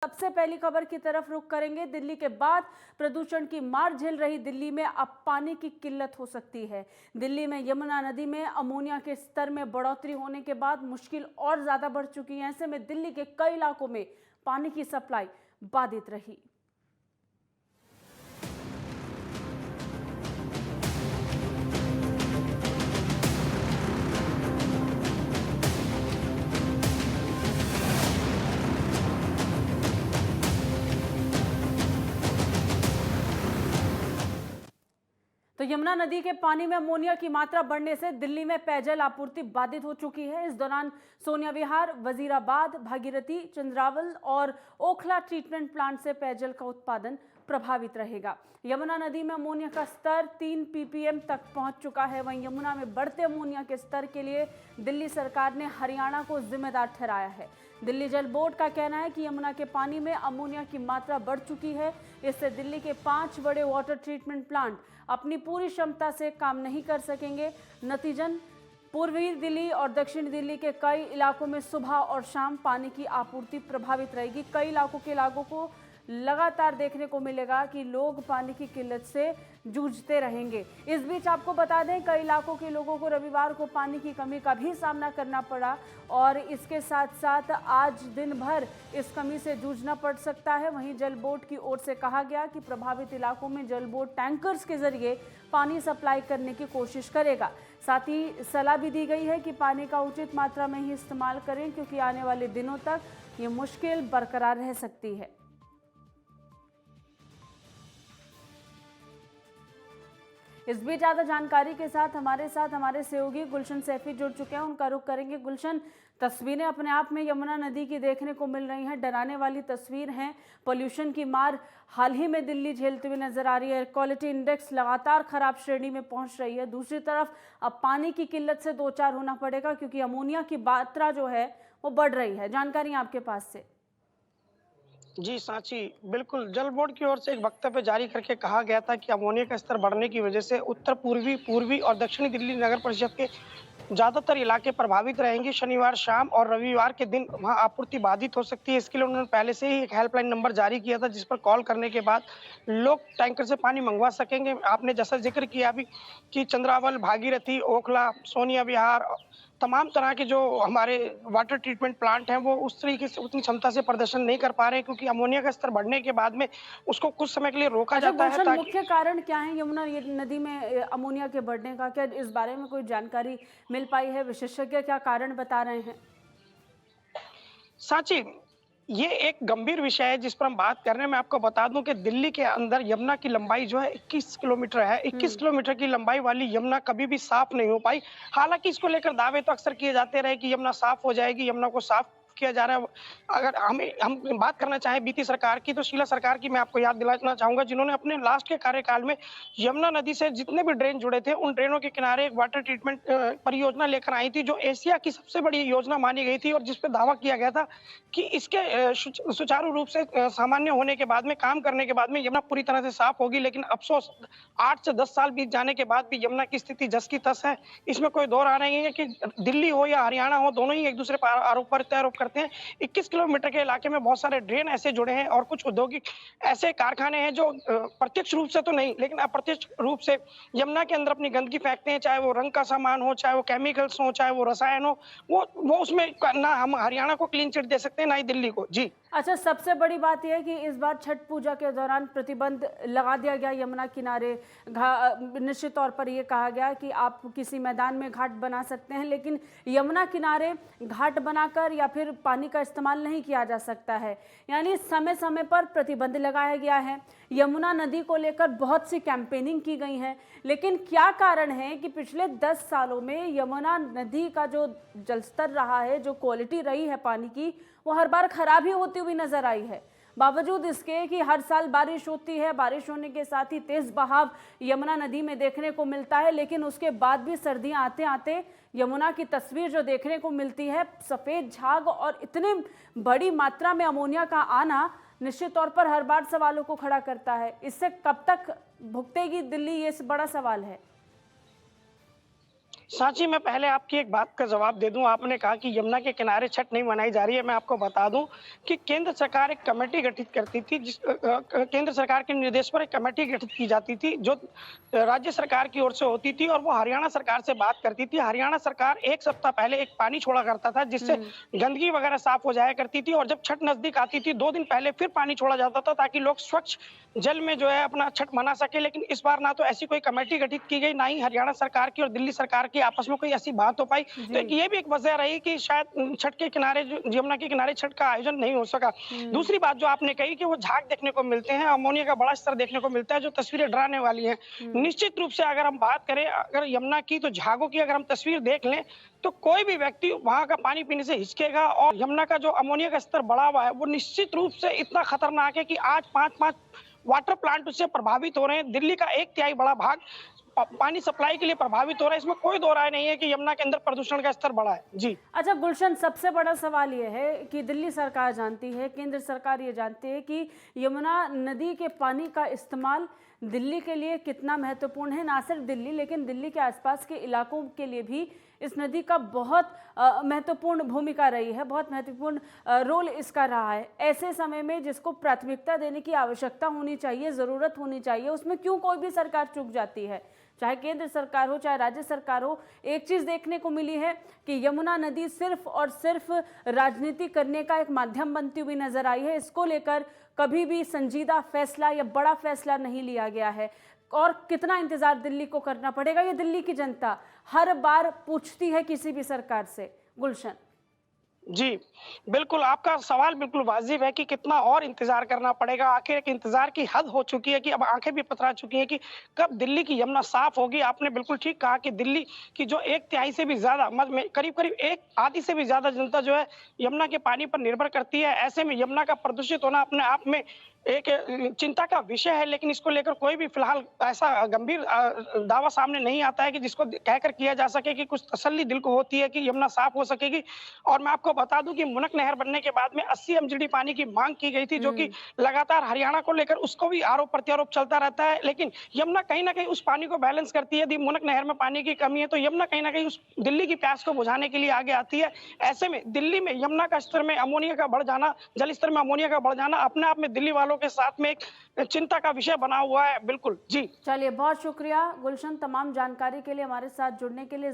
सबसे पहली खबर की तरफ रुख करेंगे। दिल्ली के बाद प्रदूषण की मार झेल रही दिल्ली में अब पानी की किल्लत हो सकती है। दिल्ली में यमुना नदी में अमोनिया के स्तर में बढ़ोतरी होने के बाद मुश्किल और ज्यादा बढ़ चुकी है। ऐसे में दिल्ली के कई इलाकों में पानी की सप्लाई बाधित रही। तो यमुना नदी के पानी में अमोनिया की मात्रा बढ़ने से दिल्ली में पेयजल आपूर्ति बाधित हो चुकी है। इस दौरान सोनिया विहार, वजीराबाद, भागीरथी, चंद्रावल और ओखला ट्रीटमेंट प्लांट से पेयजल का उत्पादन प्रभावित रहेगा। यमुना नदी में अमोनिया का स्तर 3 ppm तक पहुंच चुका है। वहीं यमुना में बढ़ते अमोनिया के स्तर के लिए दिल्ली सरकार ने हरियाणा को जिम्मेदार ठहराया है। दिल्ली जल बोर्ड का कहना है कि यमुना के पानी में अमोनिया की मात्रा बढ़ चुकी है। इससे दिल्ली के 5 बड़े वाटर ट्रीटमेंट प्लांट अपनी पूरी क्षमता से काम नहीं कर सकेंगे। नतीजन पूर्वी दिल्ली और दक्षिण दिल्ली के कई इलाकों में सुबह और शाम पानी की आपूर्ति प्रभावित रहेगी। कई इलाकों के लोगों को लगातार देखने को मिलेगा कि लोग पानी की किल्लत से जूझते रहेंगे। इस बीच आपको बता दें, कई इलाकों के लोगों को रविवार को पानी की कमी का भी सामना करना पड़ा और इसके साथ साथ आज दिन भर इस कमी से जूझना पड़ सकता है। वहीं जल बोर्ड की ओर से कहा गया कि प्रभावित इलाकों में जल बोर्ड टैंकर्स के जरिए पानी सप्लाई करने की कोशिश करेगा। साथ ही सलाह भी दी गई है कि पानी का उचित मात्रा में ही इस्तेमाल करें, क्योंकि आने वाले दिनों तक ये मुश्किल बरकरार रह सकती है। इस बीच ज्यादा जानकारी के साथ हमारे सहयोगी गुलशन सैफी जुड़ चुके हैं। उनका रुख करेंगे। गुलशन, तस्वीरें अपने आप में यमुना नदी की देखने को मिल रही हैं, डराने वाली तस्वीर हैं। पोल्यूशन की मार हाल ही में दिल्ली झेलते हुए नजर आ रही है। क्वालिटी इंडेक्स लगातार खराब श्रेणी में पहुंच रही है। दूसरी तरफ अब पानी की किल्लत से दो चार होना पड़ेगा, क्योंकि अमोनिया की मात्रा जो है वो बढ़ रही है। जानकारी आपके पास से। जी, साँची बिल्कुल, जल बोर्ड की ओर से एक वक्तव्य जारी करके कहा गया था कि अमोनिया का स्तर बढ़ने की वजह से उत्तर-पूर्वी, पूर्वी और दक्षिणी दिल्ली नगर परिषद के ज़्यादातर इलाके प्रभावित रहेंगे। शनिवार शाम और रविवार के दिन वहाँ आपूर्ति बाधित हो सकती है। इसके लिए उन्होंने पहले से ही एक हेल्पलाइन नंबर जारी किया था, जिस पर कॉल करने के बाद लोग टैंकर से पानी मंगवा सकेंगे। आपने जैसा ज़िक्र किया अभी कि चंद्रावल, भागीरथी, ओखला, सोनिया विहार, तमाम तरह के जो हमारे वाटर ट्रीटमेंट प्लांट हैं, वो उस तरीके से उतनी क्षमता से प्रदर्शन नहीं कर पा रहे हैं, क्योंकि अमोनिया का स्तर बढ़ने के बाद में उसको कुछ समय के लिए रोका अच्छा जाता है गुलशन, ताकि मुख्य कारण क्या है यमुना नदी में अमोनिया के बढ़ने का? क्या इस बारे में कोई जानकारी मिल पाई है? विशेषज्ञ क्या कारण बता रहे हैं? साँची ये एक गंभीर विषय है जिस पर हम बात कर रहे हैं। मैं आपको बता दूं कि दिल्ली के अंदर यमुना की लंबाई जो है 21 किलोमीटर है। 21 किलोमीटर की लंबाई वाली यमुना कभी भी साफ नहीं हो पाई। हालांकि इसको लेकर दावे तो अक्सर किए जाते रहे कि यमुना साफ हो जाएगी, यमुना को साफ किया जा रहा है। अगर हम बात करना चाहें बीती सरकार की, तो शीला सरकार की मैं आपको याद दिलाना चाहूंगा, जिन्होंने अपने लास्ट के कार्यकाल में यमुना नदी से जितने भी ड्रेन जुड़े थे, उन ड्रेनों के किनारे एक वाटर ट्रीटमेंट परियोजना लेकर आई थी, जो एशिया की सबसे बड़ी योजना मानी गई थी और जिसपे दावा किया गया था कि इसके सुचारू रूप से सामान्य होने के बाद में, काम करने के बाद में यमुना पूरी तरह से साफ होगी। लेकिन अफसोस 8 से 10 साल बीत जाने के बाद भी यमुना की स्थिति जस की तस है। इसमें कोई दो राय नहीं है कि दिल्ली हो या हरियाणा हो, दोनों ही एक दूसरे पर आरोप प्रत्यारोप करते हैं। 21 किलोमीटर के इलाके में बहुत सारे ड्रेन ऐसे जुड़े हैं और कुछ औद्योगिक ऐसे कारखाने हैं जो प्रत्यक्ष रूप से तो नहीं, लेकिन अप्रत्यक्ष रूप से यमुना के अंदर अपनी गंदगी फेंकते हैं, चाहे वो रंग का सामान हो, चाहे वो केमिकल्स हो, चाहे वो रसायन हो। वो उसमें ना हम हरियाणा को क्लीन चिट दे सकते हैं, ना ही दिल्ली को। जी। अच्छा, सबसे बड़ी बात यह है कि इस बार छठ पूजा के दौरान प्रतिबंध लगा दिया गया यमुना किनारे। निश्चित तौर पर यह कहा गया कि आप किसी मैदान में घाट बना सकते हैं, लेकिन यमुना किनारे घाट बनाकर या फिर पानी का इस्तेमाल नहीं किया जा सकता है। यानी समय समय पर प्रतिबंध लगाया गया है। यमुना नदी को लेकर बहुत सी कैंपेनिंग की गई है, लेकिन क्या कारण है कि पिछले 10 सालों में यमुना नदी का जो जलस्तर रहा है, जो क्वालिटी रही है पानी की, वो हर बार खराब ही होती हुई नजर आई है। बावजूद इसके कि हर साल बारिश होती है, बारिश होने के साथ ही तेज बहाव यमुना नदी में देखने को मिलता है, लेकिन उसके बाद भी सर्दियां आते आते यमुना की तस्वीर जो देखने को मिलती है, सफेद झाग और इतनी बड़ी मात्रा में अमोनिया का आना, निश्चित तौर पर हर बार सवालों को खड़ा करता है। इससे कब तक भुगतेगी दिल्ली, ये बड़ा सवाल है। सांची में पहले आपकी एक बात का जवाब दे दूं। आपने कहा कि यमुना के किनारे छठ नहीं मनाई जा रही है। मैं आपको बता दूं कि केंद्र सरकार एक कमेटी गठित करती थी, केंद्र सरकार के निर्देश पर एक कमेटी गठित की जाती थी जो राज्य सरकार की ओर से होती थी और वो हरियाणा सरकार से बात करती थी। हरियाणा सरकार एक सप्ताह पहले एक पानी छोड़ा करता था जिससे गंदगी वगैरह साफ हो जाया करती थी, और जब छठ नजदीक आती थी 2 दिन पहले फिर पानी छोड़ा जाता था ताकि लोग स्वच्छ जल में जो है अपना छठ मना सके। लेकिन इस बार ना तो ऐसी कोई कमेटी गठित की गई, ना ही हरियाणा सरकार की और दिल्ली सरकार की आपस में कोई ऐसी बात हो पाई। तो ये भी एक वजह रही कि शायद छठ के किनारे जो यमुना के किनारे छठ का आयोजन नहीं हो सका। दूसरी बात जो आपने कही कि वो झाग देखने को मिलते हैं, अमोनिया का बड़ा स्तर देखने को मिलता है, जो तस्वीरें डराने वाली हैं। निश्चित रूप से अगर हम बात करें अगर यमुना की, तो झागों की अगर हम तस्वीर देख लें तो कोई भी व्यक्ति वहां का पानी पीने से हिचकेगा। और यमुना का जो अमोनिया का स्तर बढ़ा हुआ है वो निश्चित रूप से इतना खतरनाक है कि आज 5-5 वाटर प्लांट उससे प्रभावित हो रहे हैं। दिल्ली का 1/3 बड़ा भाग पानी सप्लाई के लिए प्रभावित हो रहा है। इसमें कोई दो राय नहीं है कि यमुना के अंदर प्रदूषण का स्तर बढ़ा है। जी अच्छा गुलशन, सबसे बड़ा सवाल ये है कि दिल्ली सरकार जानती है, केंद्र सरकार ये जानती है कि यमुना नदी के पानी का इस्तेमाल दिल्ली के लिए कितना महत्वपूर्ण है। ना सिर्फ दिल्ली, लेकिन दिल्ली के आसपास के इलाकों के लिए भी इस नदी का बहुत महत्वपूर्ण भूमिका रही है, बहुत महत्वपूर्ण रोल इसका रहा है। ऐसे समय में जिसको प्राथमिकता देने की आवश्यकता होनी चाहिए, ज़रूरत होनी चाहिए, उसमें क्यों कोई भी सरकार चूक जाती है? चाहे केंद्र सरकार हो, चाहे राज्य सरकार हो। एक चीज़ देखने को मिली है कि यमुना नदी सिर्फ और सिर्फ राजनीति करने का एक माध्यम बनती हुई नजर आई है। इसको लेकर कभी भी संजीदा फैसला या बड़ा फैसला नहीं लिया गया है। और कितना इंतजार दिल्ली को करना पड़ेगा, ये दिल्ली की जनता हर बार पूछती है किसी भी सरकार से। गुलशन जी, बिल्कुल, आपका सवाल बिल्कुल वाजिब है कि कितना और इंतज़ार करना पड़ेगा। आखिर एक इंतज़ार की हद हो चुकी है कि अब आँखें भी पथरा चुकी हैं कि कब दिल्ली की यमुना साफ़ होगी। आपने बिल्कुल ठीक कहा कि दिल्ली की जो 1/3 से भी ज़्यादा करीब-करीब एक आधी से भी ज़्यादा जनता जो है यमुना के पानी पर निर्भर करती है। ऐसे में यमुना का प्रदूषित होना अपने आप में एक चिंता का विषय है, लेकिन इसको लेकर कोई भी फिलहाल ऐसा गंभीर दावा सामने नहीं आता है कि जिसको कहकर किया जा सके कि कुछ तसल्ली दिल को होती है कि यमुना साफ़ हो सकेगी। और मैं आपको बता दूं कि मुनक नहर बनने के बाद में 80 एमजीडी पानी की मांग की गई थी, जो कि लगातार हरियाणा को लेकर उसको भी आरोप प्रत्यारोप चलता रहता है। लेकिन यमुना कहीं ना कहीं उस पानी को बैलेंस करती है। यदि मुनक नहर में पानी की कमी है तो यमुना कहीं ना कहीं उस दिल्ली की प्यास को बुझाने के लिए आगे आती है। ऐसे में दिल्ली में यमुना का स्तर में अमोनिया का बढ़ जाना, जल स्तर में अमोनिया का बढ़ जाना अपने आप में दिल्ली वालों के साथ में एक चिंता का विषय बना हुआ है। बिल्कुल जी, चलिए, बहुत शुक्रिया गुलशन तमाम जानकारी के लिए, हमारे साथ जुड़ने के लिए।